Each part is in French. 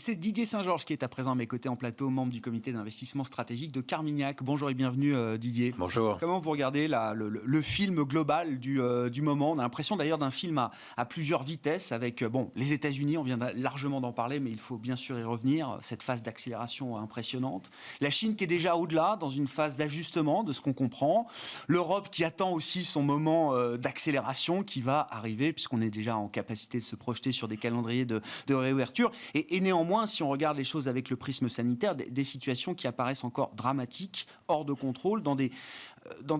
c'est Didier Saint-Georges qui est à présent à mes côtés en plateau, membre du comité d'investissement stratégique de Carmignac. Bonjour et bienvenue Didier. Bonjour. Comment vous regardez le film global du moment? On a l'impression d'ailleurs d'un film à plusieurs vitesses avec les États-Unis, on vient largement d'en parler, mais il faut bien sûr y revenir, cette phase d'accélération impressionnante. La Chine qui est déjà au-delà, dans une phase d'ajustement de ce qu'on comprend. L'Europe qui attend aussi son moment d'accélération qui va arriver, puisqu'on est déjà en capacité de se projeter sur des calendriers de réouverture. Et néanmoins, si on regarde les choses avec le prisme sanitaire, des situations qui apparaissent encore dramatiques, hors de contrôle, dans des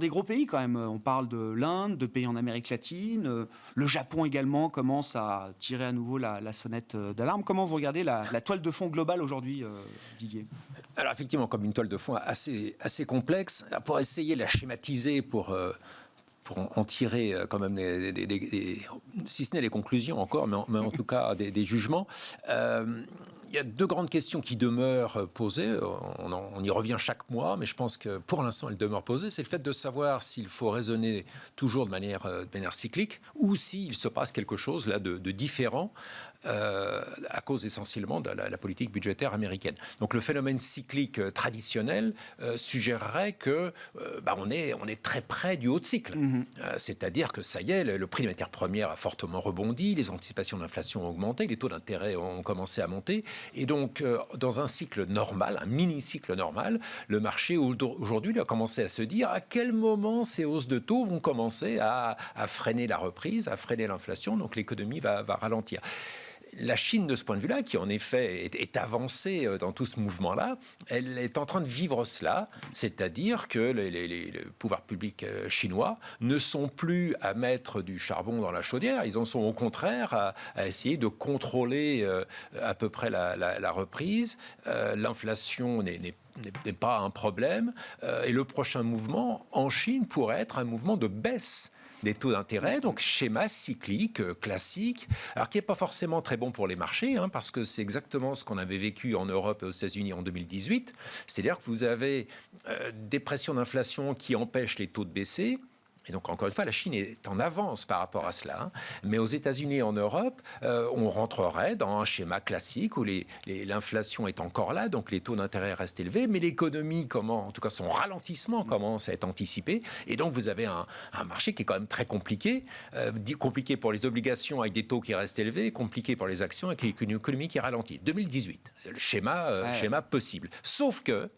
gros pays quand même. On parle de l'Inde, de pays en Amérique latine. Le Japon également commence à tirer à nouveau la sonnette d'alarme. Comment vous regardez la toile de fond globale aujourd'hui, Didier? Alors effectivement, comme une toile de fond assez complexe, pour essayer de la schématiser, pour en tirer quand même, si ce n'est les conclusions encore, mais en tout cas des jugements. Il y a deux grandes questions qui demeurent posées. On y revient chaque mois, mais je pense que pour l'instant, elles demeurent posées. C'est le fait de savoir s'il faut raisonner toujours de manière cyclique ou s'il se passe quelque chose là de différent à cause essentiellement de la politique budgétaire américaine. Donc le phénomène cyclique traditionnel suggérerait que on est très près du haut de cycle. C'est-à-dire que ça y est, le prix des matières premières a fortement rebondi, les anticipations d'inflation ont augmenté, les taux d'intérêt ont commencé à monter. Et donc, dans un cycle normal, un mini-cycle normal, le marché aujourd'hui il a commencé à se dire à quel moment ces hausses de taux vont commencer à freiner la reprise, à freiner l'inflation, donc l'économie va ralentir. La Chine, de ce point de vue-là, qui en effet est avancée dans tout ce mouvement-là, elle est en train de vivre cela, c'est-à-dire que les pouvoirs publics chinois ne sont plus à mettre du charbon dans la chaudière, ils en sont au contraire à essayer de contrôler à peu près la reprise. L'inflation n'est pas un problème, et le prochain mouvement en Chine pourrait être un mouvement de baisse des taux d'intérêt, donc schéma cyclique, classique, alors qui n'est pas forcément très bon pour les marchés, parce que c'est exactement ce qu'on avait vécu en Europe et aux États-Unis en 2018, c'est-à-dire que vous avez des pressions d'inflation qui empêchent les taux de baisser. Et donc, encore une fois, la Chine est en avance par rapport à cela. Mais aux États-Unis et en Europe, on rentrerait dans un schéma classique où l'inflation est encore là, donc les taux d'intérêt restent élevés, mais l'économie, en tout cas son ralentissement, commence à être anticipé. Et donc, vous avez un marché qui est quand même très compliqué. Compliqué pour les obligations avec des taux qui restent élevés, compliqué pour les actions avec une économie qui ralentit. 2018, c'est le schéma possible. Sauf que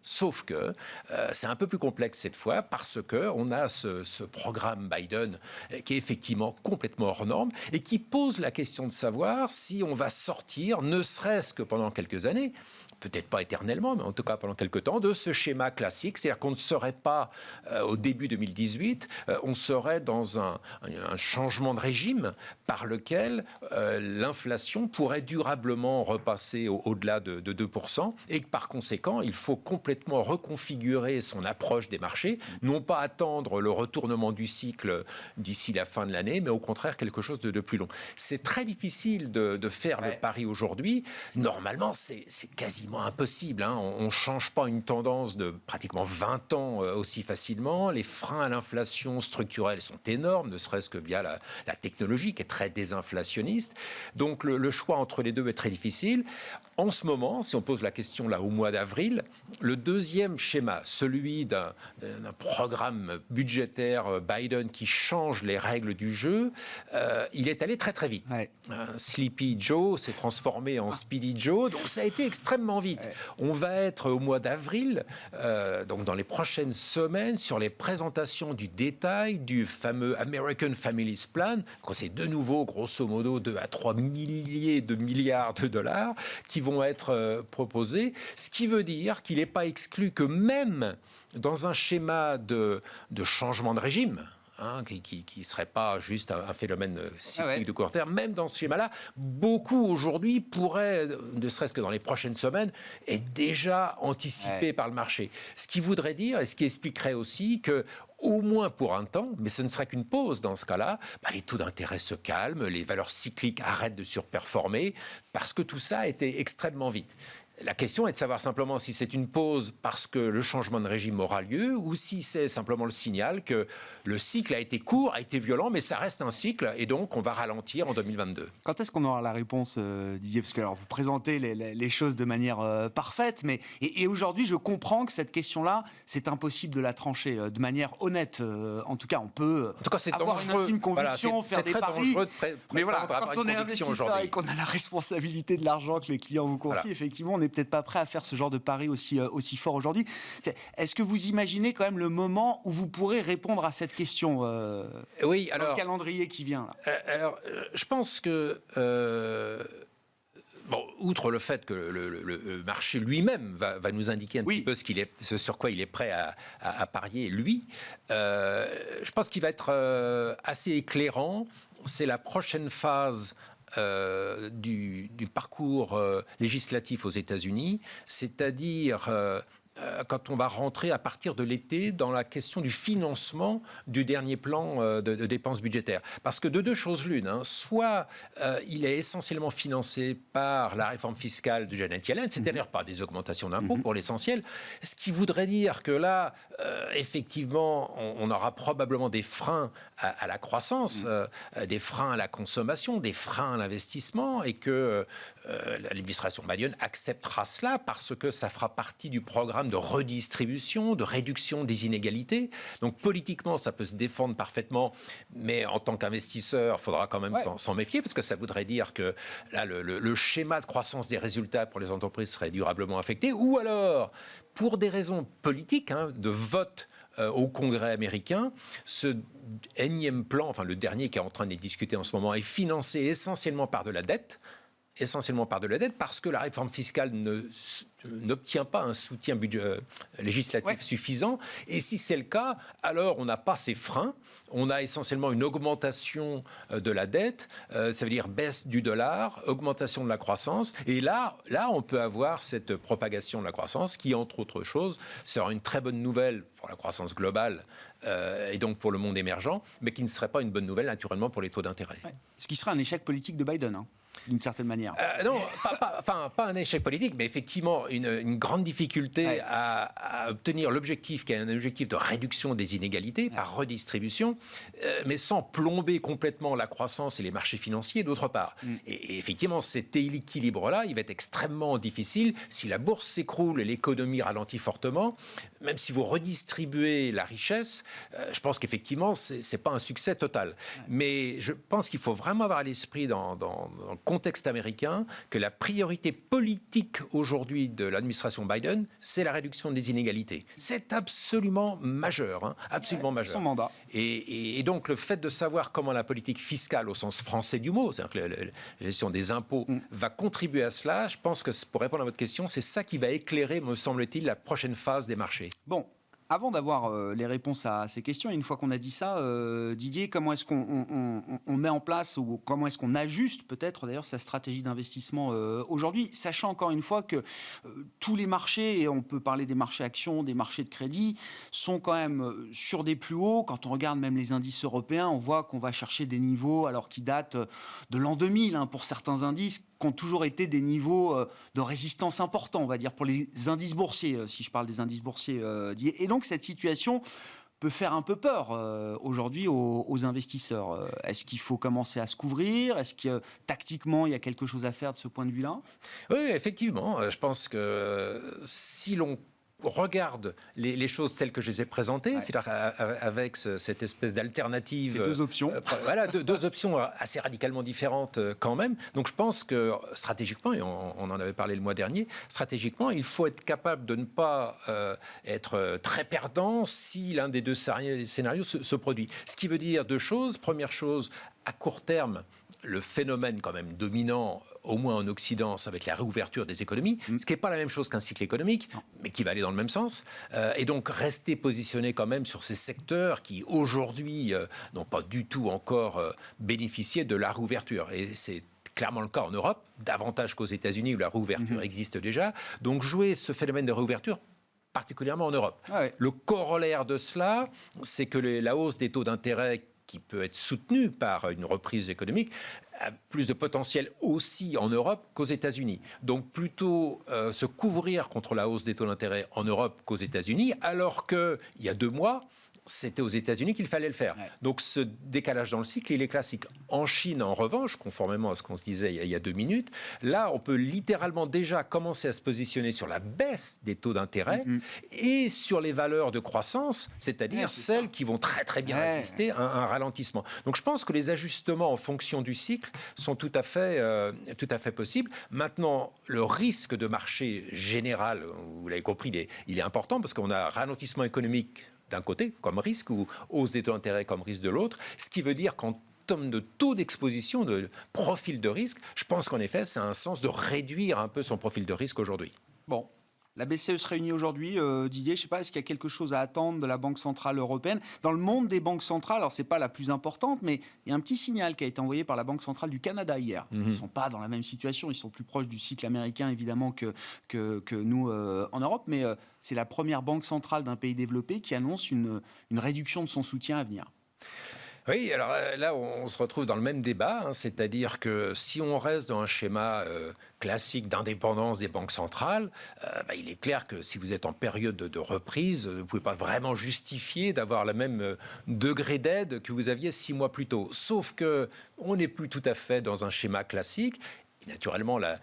c'est un peu plus complexe cette fois parce qu'on a ce programme Biden qui est effectivement complètement hors norme et qui pose la question de savoir si on va sortir, ne serait-ce que pendant quelques années, peut-être pas éternellement, mais en tout cas pendant quelques temps, de ce schéma classique. C'est-à-dire qu'on ne serait pas, au début 2018, on serait dans un changement de régime par lequel l'inflation pourrait durablement repasser au-delà de 2%, et que par conséquent, il faut complètement reconfigurer son approche des marchés, non pas attendre le retournement du cycle d'ici la fin de l'année, mais au contraire quelque chose de plus long. C'est très difficile de faire le pari aujourd'hui. Normalement, c'est quasiment impossible. On ne change pas une tendance de pratiquement 20 ans aussi facilement. Les freins à l'inflation structurelle sont énormes, ne serait-ce que via la technologie qui est très désinflationniste. Donc le choix entre les deux est très difficile. En ce moment, si on pose la question là au mois d'avril, le deuxième schéma, celui d'un programme budgétaire Biden qui change les règles du jeu, il est allé très très vite. Sleepy Joe s'est transformé en Speedy Joe, donc ça a été extrêmement vite. On va être au mois d'avril, donc dans les prochaines semaines, sur les présentations du détail du fameux American Families Plan, c'est de nouveau grosso modo 2 à 3 milliers de milliards de dollars qui vont être proposés, ce qui veut dire qu'il n'est pas exclu que même dans un schéma de changement de régime, qui ne serait pas juste un phénomène cyclique de court terme, même dans ce schéma-là, beaucoup aujourd'hui pourraient, ne serait-ce que dans les prochaines semaines, être déjà anticipés par le marché. Ce qui voudrait dire, et ce qui expliquerait aussi que au moins pour un temps, mais ce ne serait qu'une pause dans ce cas-là, les taux d'intérêt se calment, les valeurs cycliques arrêtent de surperformer, parce que tout ça a été extrêmement vite. La question est de savoir simplement si c'est une pause parce que le changement de régime aura lieu ou si c'est simplement le signal que le cycle a été court, a été violent, mais ça reste un cycle et donc on va ralentir en 2022. Quand est-ce qu'on aura la réponse, Didier? Parce que alors, vous présentez les choses de manière parfaite, mais et aujourd'hui, je comprends que cette question-là, c'est impossible de la trancher de manière honnête. En tout cas, on peut en tout cas, c'est avoir dangereux. une intime conviction, Voilà, faire des paris. Mais voilà, quand on est investisseur aujourd'hui et qu'on a la responsabilité de l'argent que les clients vous confient, effectivement, on n'est peut-être pas prêt à faire ce genre de pari aussi fort aujourd'hui. Est-ce que vous imaginez quand même le moment où vous pourrez répondre à cette question oui, dans le calendrier qui vient là? Je pense que bon, outre le fait que le marché lui-même va nous indiquer un petit peu ce sur quoi il est prêt à parier, lui, je pense qu'il va être assez éclairant. C'est la prochaine phase du parcours législatif aux États-Unis, c'est-à-dire quand on va rentrer à partir de l'été dans la question du financement du dernier plan de dépenses budgétaires. Parce que de deux choses l'une, soit il est essentiellement financé par la réforme fiscale de Janet Yellen, c'est-à-dire par des augmentations d'impôts pour l'essentiel, ce qui voudrait dire que là, effectivement, on aura probablement des freins à la croissance, des freins à la consommation, des freins à l'investissement, et que l'administration Biden acceptera cela parce que ça fera partie du programme de redistribution, de réduction des inégalités. Donc politiquement, ça peut se défendre parfaitement, mais en tant qu'investisseur, il faudra quand même s'en méfier, parce que ça voudrait dire que là, le schéma de croissance des résultats pour les entreprises serait durablement affecté, ou alors, pour des raisons politiques, de vote au Congrès américain, ce énième plan, enfin le dernier qui est en train d'être discuté en ce moment, est financé essentiellement par de la dette, parce que la réforme fiscale n'obtient pas un soutien législatif suffisant. Et si c'est le cas, alors on n'a pas ces freins. On a essentiellement une augmentation de la dette, ça veut dire baisse du dollar, augmentation de la croissance. Et là, on peut avoir cette propagation de la croissance qui, entre autres choses, sera une très bonne nouvelle pour la croissance globale et donc pour le monde émergent, mais qui ne serait pas une bonne nouvelle, naturellement, pour les taux d'intérêt. Ce qui sera un échec politique de Biden, d'une certaine manière. Non, pas un échec politique, mais effectivement une grande difficulté à obtenir l'objectif, qui est un objectif de réduction des inégalités par redistribution, mais sans plomber complètement la croissance et les marchés financiers d'autre part. Et effectivement, cet équilibre-là, il va être extrêmement difficile si la bourse s'écroule et l'économie ralentit fortement. Même si vous redistribuez la richesse, je pense qu'effectivement, c'est pas un succès total. Mais je pense qu'il faut vraiment avoir à l'esprit dans le contexte américain que la priorité politique aujourd'hui de l'administration Biden, c'est la réduction des inégalités. C'est absolument majeur, absolument majeur. Son mandat. Et donc le fait de savoir comment la politique fiscale, au sens français du mot, c'est-à-dire que la gestion des impôts, va contribuer à cela, je pense que pour répondre à votre question, c'est ça qui va éclairer, me semble-t-il, la prochaine phase des marchés. Bon. Avant d'avoir les réponses à ces questions, et une fois qu'on a dit ça, Didier, comment est-ce qu'on met en place ou comment est-ce qu'on ajuste peut-être d'ailleurs sa stratégie d'investissement aujourd'hui, sachant encore une fois que tous les marchés, et on peut parler des marchés actions, des marchés de crédit, sont quand même sur des plus hauts. Quand on regarde même les indices européens, on voit qu'on va chercher des niveaux alors qui datent de l'an 2000 pour certains indices, qui ont toujours été des niveaux de résistance importants, on va dire, pour les indices boursiers, si je parle des indices boursiers. Et donc, cette situation peut faire un peu peur aujourd'hui aux investisseurs. Est-ce qu'il faut commencer à se couvrir? Est-ce que tactiquement, il y a quelque chose à faire de ce point de vue-là? Oui, effectivement. Je pense que si l'on regarde les choses telles que je les ai présentées, c'est-à-dire avec cette espèce d'alternative. Deux options. Voilà, deux options assez radicalement différentes quand même. Donc je pense que stratégiquement, et on en avait parlé le mois dernier, stratégiquement, il faut être capable de ne pas être très perdant si l'un des deux scénarios se produit. Ce qui veut dire deux choses. Première chose, à court terme, le phénomène quand même dominant, au moins en Occident, ça va être la réouverture des économies, ce qui n'est pas la même chose qu'un cycle économique, mais qui va aller dans le même sens. Et donc rester positionné quand même sur ces secteurs qui aujourd'hui n'ont pas du tout encore bénéficié de la réouverture. Et c'est clairement le cas en Europe, davantage qu'aux États-Unis où la réouverture existe déjà. Donc jouer ce phénomène de réouverture, particulièrement en Europe. Le corollaire de cela, c'est que la hausse des taux d'intérêt qui peut être soutenu par une reprise économique, a plus de potentiel aussi en Europe qu'aux États-Unis. Donc plutôt se couvrir contre la hausse des taux d'intérêt en Europe qu'aux États-Unis, alors qu'il y a 2 mois, c'était aux États-Unis qu'il fallait le faire. Ouais. Donc ce décalage dans le cycle, il est classique. En Chine, en revanche, conformément à ce qu'on se disait il y a 2 minutes, là, on peut littéralement déjà commencer à se positionner sur la baisse des taux d'intérêt et sur les valeurs de croissance, c'est-à-dire celles qui vont très très bien résister à un ralentissement. Donc je pense que les ajustements en fonction du cycle sont tout à fait possibles. Maintenant, le risque de marché général, vous l'avez compris, il est important parce qu'on a un ralentissement économique d'un côté, comme risque, ou hausse des taux d'intérêt comme risque de l'autre, ce qui veut dire qu'en termes de taux d'exposition, de profil de risque, je pense qu'en effet, ça a un sens de réduire un peu son profil de risque aujourd'hui. Bon. La BCE se réunit aujourd'hui. Didier, je ne sais pas, est-ce qu'il y a quelque chose à attendre de la Banque Centrale Européenne ? Dans le monde des banques centrales, alors ce n'est pas la plus importante, mais il y a un petit signal qui a été envoyé par la Banque Centrale du Canada hier. Ils ne sont pas dans la même situation, ils sont plus proches du cycle américain, évidemment, que nous en Europe, mais c'est la première banque centrale d'un pays développé qui annonce une réduction de son soutien à venir. Oui, alors là, on se retrouve dans le même débat, c'est-à-dire que si on reste dans un schéma classique d'indépendance des banques centrales, il est clair que si vous êtes en période de reprise, vous ne pouvez pas vraiment justifier d'avoir le même degré d'aide que vous aviez 6 mois plus tôt. Sauf qu'on n'est plus tout à fait dans un schéma classique. Et naturellement, la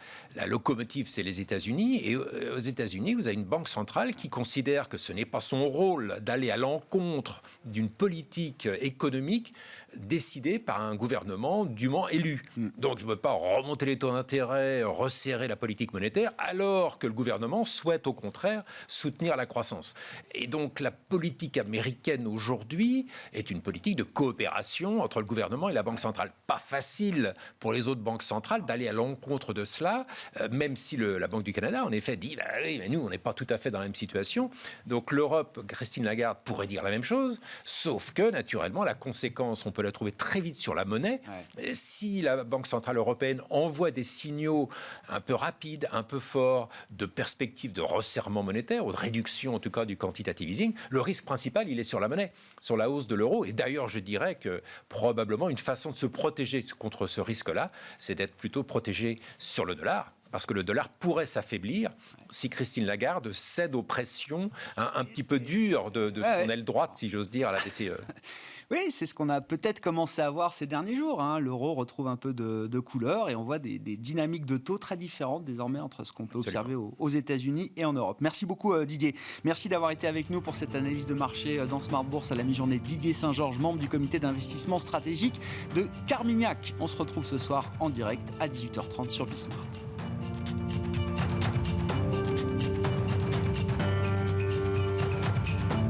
locomotive, c'est les États-Unis. Et aux États-Unis, vous avez une banque centrale qui considère que ce n'est pas son rôle d'aller à l'encontre d'une politique économique décidée par un gouvernement dûment élu. Donc, il ne veut pas remonter les taux d'intérêt, resserrer la politique monétaire, alors que le gouvernement souhaite au contraire soutenir la croissance. Et donc, la politique américaine aujourd'hui est une politique de coopération entre le gouvernement et la banque centrale. Pas facile pour les autres banques centrales d'aller à l'encontre de cela, même si la Banque du Canada, en effet, dit oui, mais nous, on n'est pas tout à fait dans la même situation. Donc, l'Europe, Christine Lagarde pourrait dire la même chose, sauf que, naturellement, la conséquence, on peut la trouver très vite sur la monnaie. Ouais. Si la Banque Centrale Européenne envoie des signaux un peu rapides, un peu forts, de perspective de resserrement monétaire, ou de réduction, en tout cas, du quantitative easing, le risque principal, il est sur la monnaie, sur la hausse de l'euro. Et d'ailleurs, je dirais que, probablement, une façon de se protéger contre ce risque-là, c'est d'être plutôt protégé sur le dollar. Parce que le dollar pourrait s'affaiblir si Christine Lagarde cède aux pressions un petit peu dures de son aile droite, si j'ose dire, à la BCE. Oui, c'est ce qu'on a peut-être commencé à voir ces derniers jours. L'euro retrouve un peu de couleur et on voit des dynamiques de taux très différentes désormais entre ce qu'on peut observer aux États-Unis et en Europe. Merci beaucoup Didier. Merci d'avoir été avec nous pour cette analyse de marché dans Smart Bourse à la mi-journée. Didier Saint-Georges, membre du comité d'investissement stratégique de Carmignac. On se retrouve ce soir en direct à 18h30 sur Bismart.